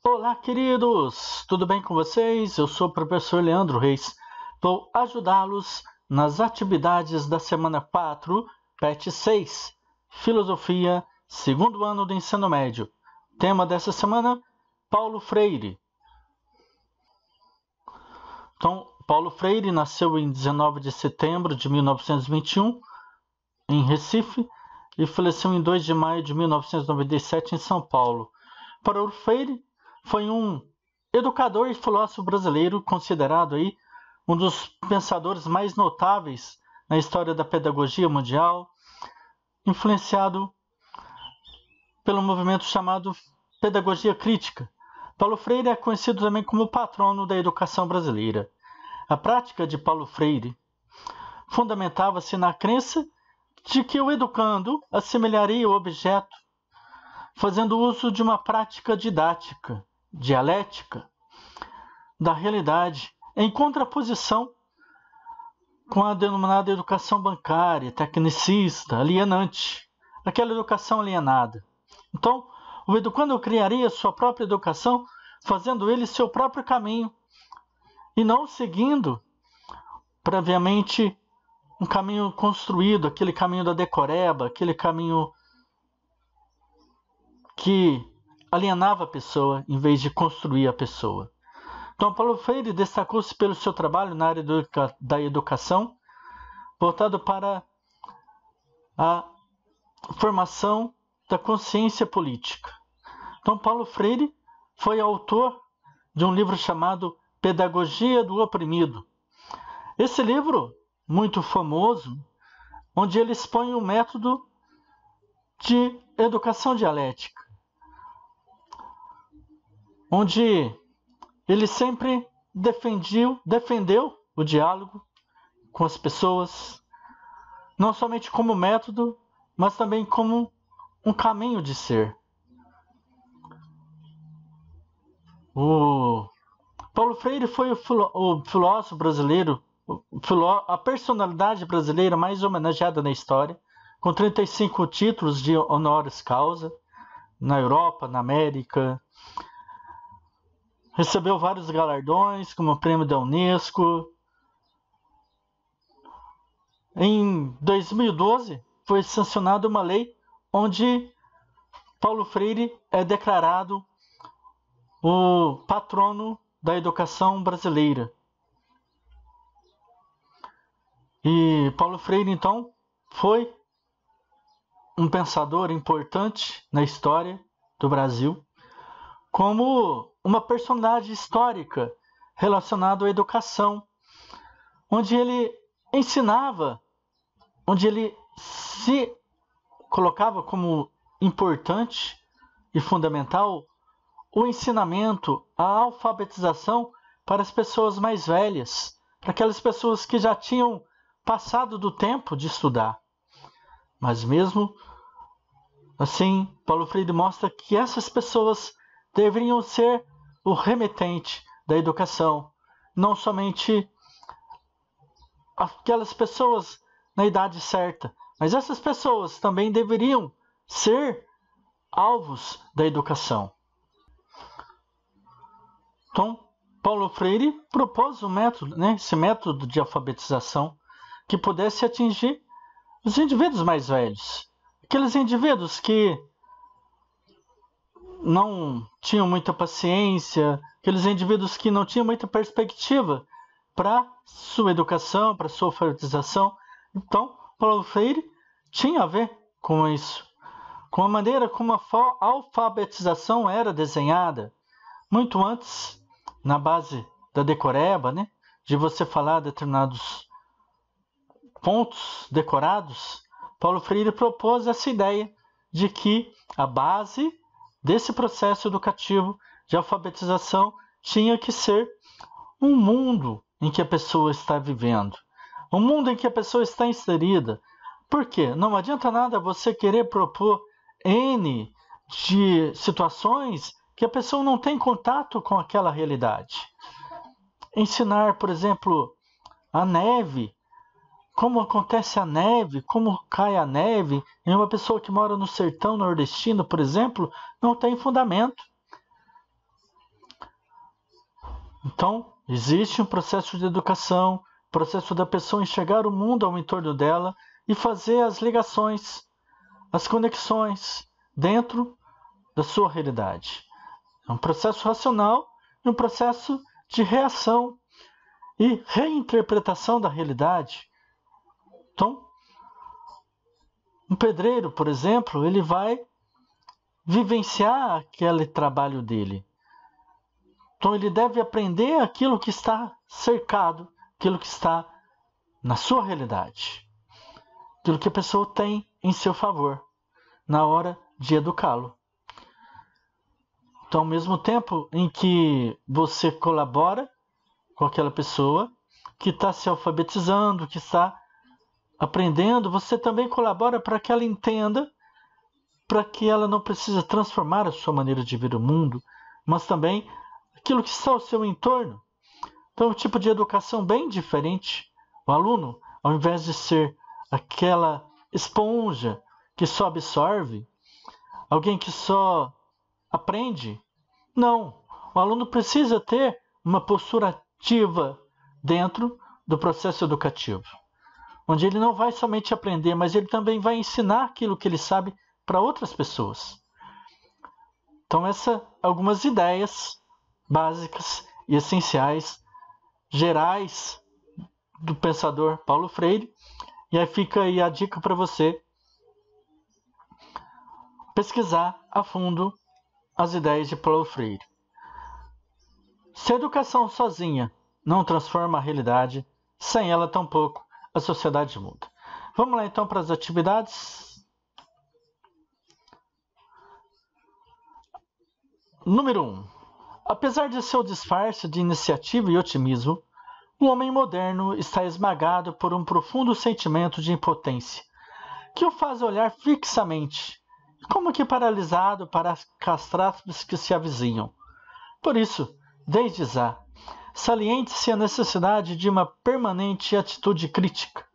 Olá, queridos! Tudo bem com vocês? Eu sou o professor Leandro Reis. Vou ajudá-los nas atividades da semana 4, PET 6, Filosofia, segundo ano do ensino médio. Tema dessa semana, Paulo Freire. Então, Paulo Freire nasceu em 19 de setembro de 1921, em Recife, e faleceu em 2 de maio de 1997, em São Paulo. Paulo Freire foi um educador e filósofo brasileiro considerado aí um dos pensadores mais notáveis na história da pedagogia mundial, influenciado pelo movimento chamado Pedagogia Crítica. Paulo Freire é conhecido também como patrono da educação brasileira. A prática de Paulo Freire fundamentava-se na crença de que o educando assimilaria o objeto, fazendo uso de uma prática didática, dialética, da realidade, em contraposição com a denominada educação bancária, tecnicista, alienante, aquela educação alienada. Então, o educando criaria sua própria educação, fazendo ele seu próprio caminho, e não seguindo previamente um caminho construído, aquele caminho da decoreba, aquele caminho que alienava a pessoa em vez de construir a pessoa. Então, Paulo Freire destacou-se pelo seu trabalho na área da educação, voltado para a formação da consciência política. Então, Paulo Freire foi autor de um livro chamado Pedagogia do Oprimido. Esse livro, muito famoso, onde ele expõe o método de educação dialética, onde ele sempre defendeu o diálogo com as pessoas, não somente como método, mas também como um caminho de ser. O Paulo Freire foi o filósofo brasileiro, a personalidade brasileira mais homenageada na história, com 35 títulos de honoris causa, na Europa, na América. Recebeu vários galardões, como o Prêmio da Unesco. Em 2012, foi sancionada uma lei onde Paulo Freire é declarado o patrono da educação brasileira. E Paulo Freire, então, foi um pensador importante na história do Brasil, como uma personagem histórica relacionada à educação, onde ele ensinava, onde ele se colocava como importante e fundamental o ensinamento, a alfabetização para as pessoas mais velhas, para aquelas pessoas que já tinham passado do tempo de estudar. Mas mesmo assim, Paulo Freire mostra que essas pessoas deveriam ser o remetente da educação, não somente aquelas pessoas na idade certa, mas essas pessoas também deveriam ser alvos da educação. Então, Paulo Freire propôs um método, esse método de alfabetização que pudesse atingir os indivíduos mais velhos, aqueles indivíduos que não tinham muita paciência, aqueles indivíduos que não tinham muita perspectiva para sua educação, para sua alfabetização. Então, Paulo Freire tinha a ver com isso, com a maneira como a alfabetização era desenhada, muito antes, na base da decoreba, de você falar determinados pontos decorados. Paulo Freire propôs essa ideia de que a base desse processo educativo de alfabetização tinha que ser um mundo em que a pessoa está vivendo, um mundo em que a pessoa está inserida. Por quê? Não adianta nada você querer propor N de situações que a pessoa não tem contato com aquela realidade. Ensinar, por exemplo, a neve, como acontece a neve, como cai a neve em uma pessoa que mora no sertão nordestino, por exemplo, não tem fundamento. Então, existe um processo de educação, processo da pessoa enxergar o mundo ao entorno dela e fazer as ligações, as conexões dentro da sua realidade. É um processo racional e um processo de reação e reinterpretação da realidade. Então, um pedreiro, por exemplo, ele vai vivenciar aquele trabalho dele. Então, ele deve aprender aquilo que está cercado, aquilo que está na sua realidade, aquilo que a pessoa tem em seu favor, na hora de educá-lo. Então, ao mesmo tempo em que você colabora com aquela pessoa que está se alfabetizando, que está aprendendo, você também colabora para que ela entenda, para que ela não precise transformar a sua maneira de ver o mundo, mas também aquilo que está ao seu entorno. Então, é um tipo de educação bem diferente. O aluno, ao invés de ser aquela esponja que só absorve, alguém que só aprende, não. O aluno precisa ter uma postura ativa dentro do processo educativo, onde ele não vai somente aprender, mas ele também vai ensinar aquilo que ele sabe para outras pessoas. Então, essas algumas ideias básicas e essenciais, gerais, do pensador Paulo Freire. E aí fica aí a dica para você pesquisar a fundo as ideias de Paulo Freire. Se a educação sozinha não transforma a realidade, sem ela tampouco a sociedade muda. Vamos lá então para as atividades. Número 1. Apesar de seu disfarce de iniciativa e otimismo, o homem moderno está esmagado por um profundo sentimento de impotência, que o faz olhar fixamente, como que paralisado para as catástrofes que se avizinham. Por isso, desde já, saliente-se a necessidade de uma permanente atitude crítica,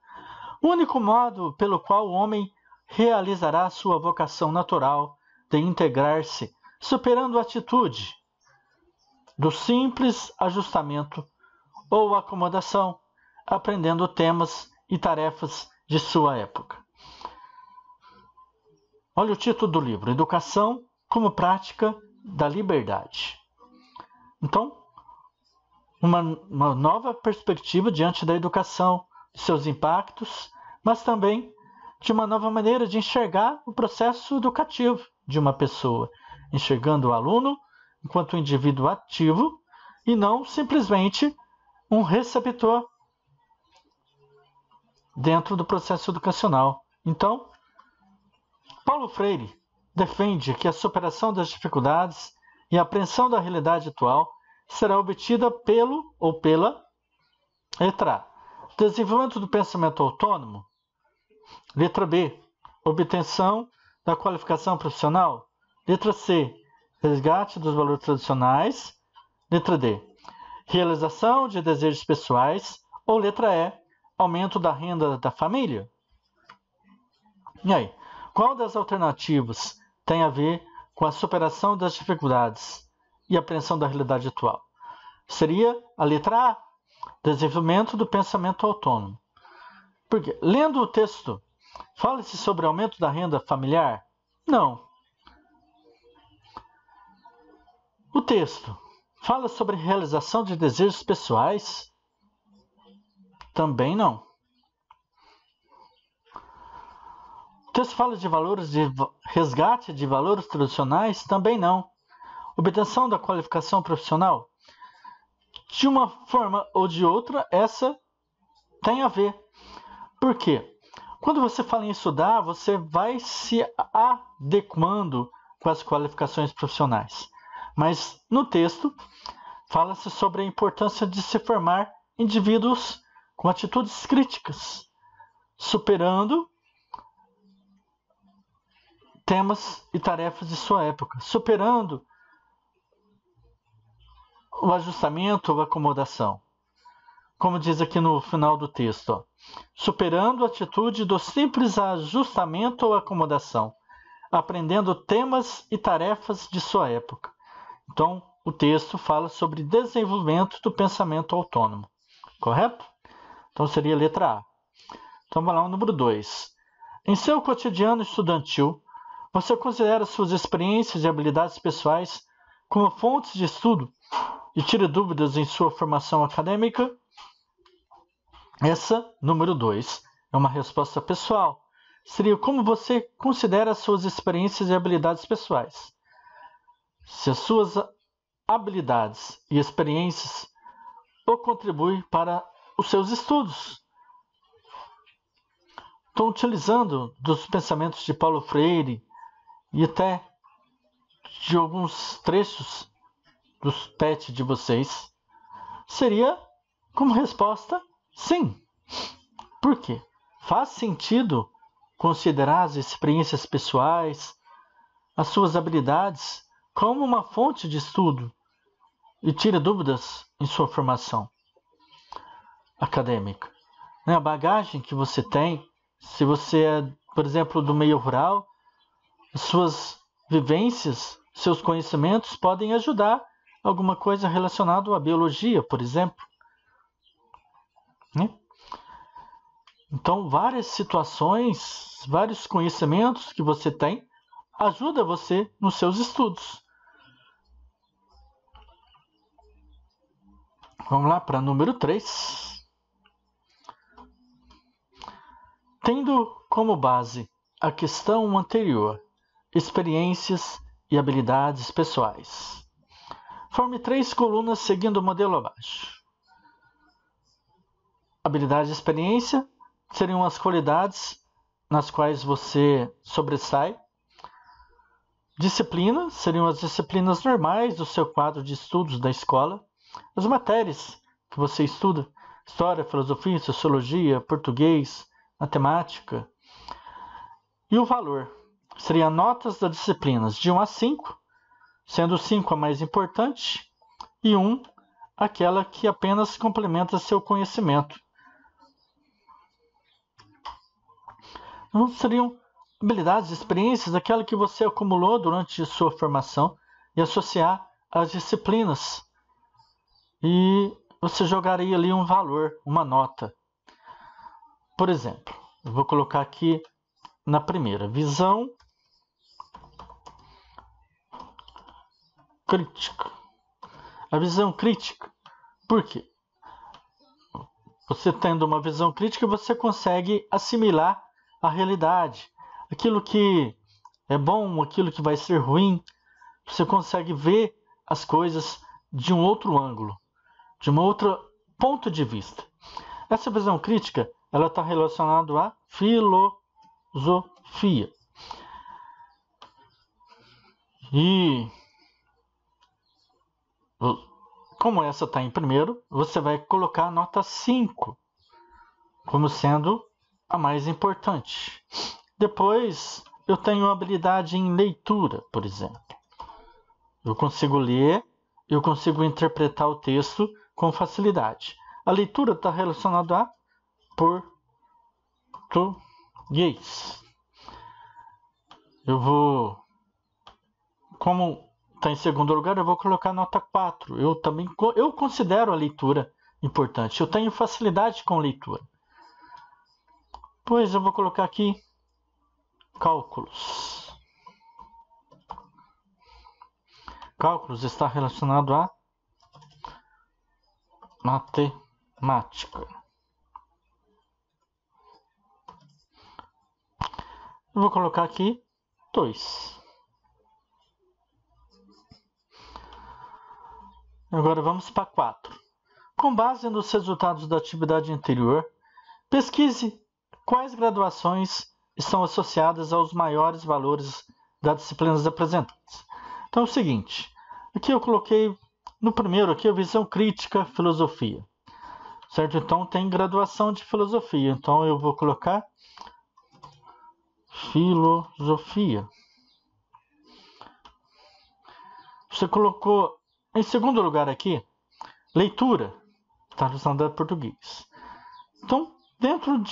o único modo pelo qual o homem realizará sua vocação natural de integrar-se, superando a atitude do simples ajustamento ou acomodação, aprendendo temas e tarefas de sua época. Olha o título do livro: Educação como Prática da Liberdade. Então, uma nova perspectiva diante da educação, de seus impactos, mas também de uma nova maneira de enxergar o processo educativo de uma pessoa, enxergando o aluno enquanto um indivíduo ativo e não simplesmente um receptor dentro do processo educacional. Então, Paulo Freire defende que a superação das dificuldades e a apreensão da realidade atual será obtida pelo ou pela letra A, desenvolvimento do pensamento autônomo; letra B, obtenção da qualificação profissional; letra C, resgate dos valores tradicionais; letra D, realização de desejos pessoais; ou letra E, aumento da renda da família. E aí, qual das alternativas tem a ver com a superação das dificuldades e a apreensão da realidade atual? Seria a letra A, desenvolvimento do pensamento autônomo. Porque, lendo o texto, fala-se sobre aumento da renda familiar? Não. O texto fala sobre realização de desejos pessoais? Também não. O texto fala de valores de resgate de valores tradicionais? Também não. Obtenção da qualificação profissional? De uma forma ou de outra, essa tem a ver. Por quê? Quando você fala em estudar, você vai se adequando com as qualificações profissionais. Mas no texto, fala-se sobre a importância de se formar indivíduos com atitudes críticas, superando temas e tarefas de sua época, superando o ajustamento ou acomodação. Como diz aqui no final do texto, ó, superando a atitude do simples ajustamento ou acomodação, aprendendo temas e tarefas de sua época. Então, o texto fala sobre desenvolvimento do pensamento autônomo, correto? Então seria a letra A. Então vamos lá, o número 2. Em seu cotidiano estudantil, você considera suas experiências e habilidades pessoais como fontes de estudo e tira dúvidas em sua formação acadêmica? Essa, número 2, é uma resposta pessoal. Seria como você considera suas experiências e habilidades pessoais. Se as suas habilidades e experiências o contribuem para os seus estudos. Estou utilizando dos pensamentos de Paulo Freire e até de alguns trechos dos PET de vocês. Seria como resposta, sim. Por quê? Faz sentido considerar as experiências pessoais, as suas habilidades, como uma fonte de estudo e tira dúvidas em sua formação acadêmica. A bagagem que você tem, se você é, por exemplo, do meio rural, as suas vivências, seus conhecimentos podem ajudar alguma coisa relacionada à biologia, por exemplo. Então, várias situações, vários conhecimentos que você tem, ajuda você nos seus estudos. Vamos lá para número 3. Tendo como base a questão anterior, experiências e habilidades pessoais. Forme 3 colunas seguindo o modelo abaixo. Habilidade e experiência seriam as qualidades nas quais você sobressai. Disciplina seriam as disciplinas normais do seu quadro de estudos da escola. As matérias que você estuda, história, filosofia, sociologia, português, matemática. E o valor seria notas das disciplinas de 1 a 5, sendo 5 a mais importante e 1 aquela que apenas complementa seu conhecimento. Então, seriam habilidades, experiências, aquela que você acumulou durante sua formação e associar às disciplinas. E você jogaria ali um valor, uma nota. Por exemplo, eu vou colocar aqui na primeira, visão crítica. A visão crítica, por quê? Você tendo uma visão crítica, você consegue assimilar a realidade. Aquilo que é bom, aquilo que vai ser ruim, você consegue ver as coisas de um outro ângulo, de um outro ponto de vista. Essa visão crítica, ela está relacionada à filosofia. E como essa está em primeiro, você vai colocar a nota 5 como sendo a mais importante. Depois, eu tenho habilidade em leitura, por exemplo. Eu consigo ler, eu consigo interpretar o texto com facilidade. A leitura está relacionada a português. Como está em segundo lugar, eu vou colocar nota 4. Eu considero a leitura importante. Eu tenho facilidade com leitura. Pois eu vou colocar aqui cálculos. Cálculos está relacionado a matemática. Eu vou colocar aqui 2. Agora vamos para 4. Com base nos resultados da atividade anterior, pesquise quais graduações estão associadas aos maiores valores das disciplinas apresentadas. Então é o seguinte, aqui eu coloquei no primeiro aqui a visão crítica, filosofia. Certo? Então tem graduação de filosofia. Então eu vou colocar filosofia. Você colocou em segundo lugar aqui leitura, está relacionada a português. Então, dentro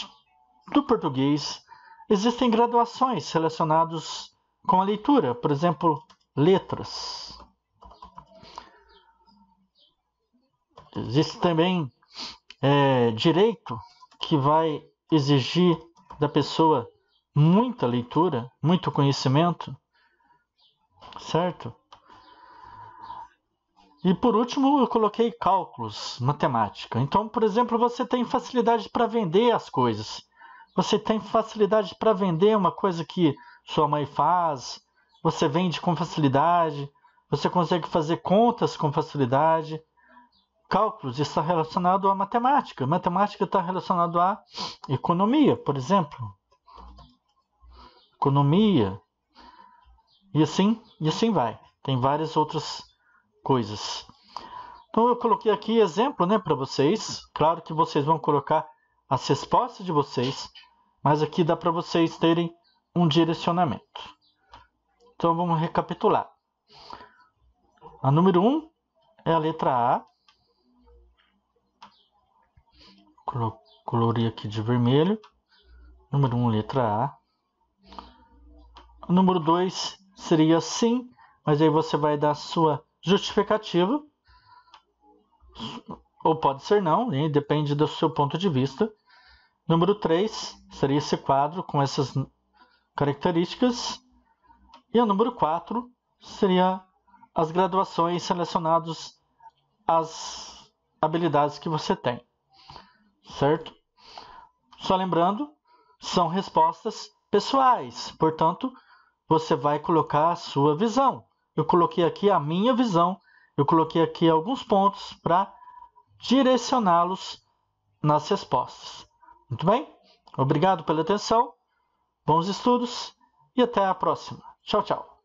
do português, existem graduações relacionadas com a leitura. Por exemplo, letras. Existe também direito, que vai exigir da pessoa muita leitura, muito conhecimento, certo? E por último, eu coloquei cálculos, matemática. Então, por exemplo, você tem facilidade para vender as coisas. Você tem facilidade para vender uma coisa que sua mãe faz, você vende com facilidade, você consegue fazer contas com facilidade. Cálculos está relacionado à matemática. Matemática está relacionado à economia, por exemplo. Economia. E assim vai. Tem várias outras coisas. Então eu coloquei aqui exemplo, né, para vocês. Claro que vocês vão colocar as respostas de vocês, mas aqui dá para vocês terem um direcionamento. Então vamos recapitular. A número 1 é a letra A. Colorei aqui de vermelho. Número 1, letra A. O número 2 seria sim, mas aí você vai dar a sua justificativa. Ou pode ser não, né? Depende do seu ponto de vista. Número 3 seria esse quadro com essas características. E o número 4 seria as graduações relacionadas às habilidades que você tem. Certo? Só lembrando, são respostas pessoais, portanto, você vai colocar a sua visão. Eu coloquei aqui a minha visão, eu coloquei aqui alguns pontos para direcioná-los nas respostas. Muito bem? Obrigado pela atenção, bons estudos e até a próxima. Tchau, tchau.